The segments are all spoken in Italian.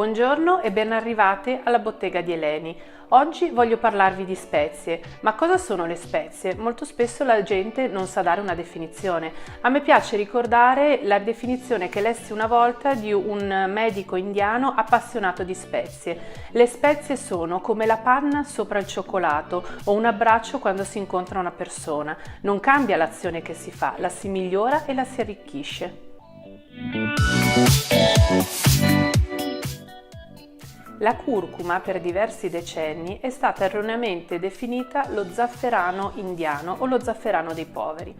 Buongiorno e ben arrivate alla bottega di Eleni. Oggi voglio parlarvi di spezie. Ma cosa sono le spezie? Molto spesso la gente non sa dare una definizione. A me piace ricordare la definizione che lessi una volta di un medico indiano appassionato di spezie. Le spezie sono come la panna sopra il cioccolato o un abbraccio quando si incontra una persona. Non cambia l'azione che si fa, la si migliora e la si arricchisce. La curcuma per diversi decenni è stata erroneamente definita lo zafferano indiano o lo zafferano dei poveri.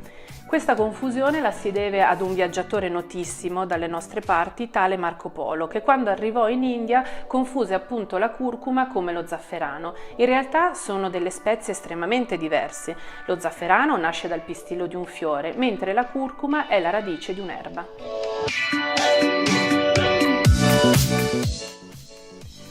Questa confusione la si deve ad un viaggiatore notissimo dalle nostre parti, tale Marco Polo, che quando arrivò in India confuse appunto la curcuma come lo zafferano. In realtà sono delle spezie estremamente diverse. Lo zafferano nasce dal pistilo di un fiore, mentre la curcuma è la radice di un'erba.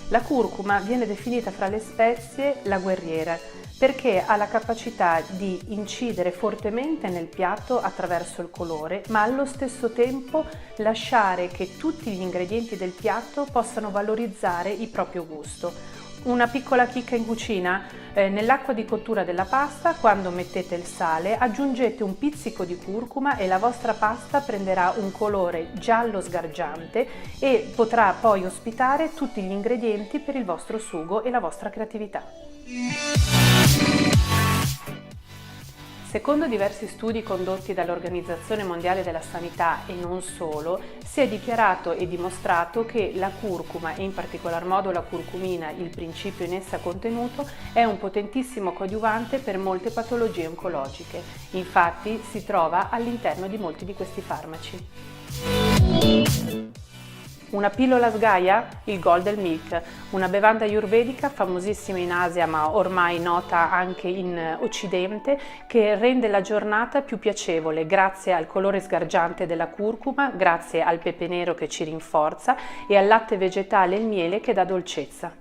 La curcuma viene definita fra le spezie la guerriera perché ha la capacità di incidere fortemente nel piatto attraverso il colore, ma allo stesso tempo lasciare che tutti gli ingredienti del piatto possano valorizzare il proprio gusto. Una piccola chicca in cucina: nell'acqua di cottura della pasta, quando mettete il sale, aggiungete un pizzico di curcuma e la vostra pasta prenderà un colore giallo sgargiante e potrà poi ospitare tutti gli ingredienti per il vostro sugo e la vostra creatività. Secondo diversi studi condotti dall'Organizzazione Mondiale della Sanità e non solo, si è dichiarato e dimostrato che la curcuma, e in particolar modo la curcumina, il principio in essa contenuto, è un potentissimo coadiuvante per molte patologie oncologiche. Infatti si trova all'interno di molti di questi farmaci. Una pillola sgaia? Il Golden Milk, una bevanda ayurvedica famosissima in Asia ma ormai nota anche in Occidente, che rende la giornata più piacevole grazie al colore sgargiante della curcuma, grazie al pepe nero che ci rinforza e al latte vegetale e il miele che dà dolcezza.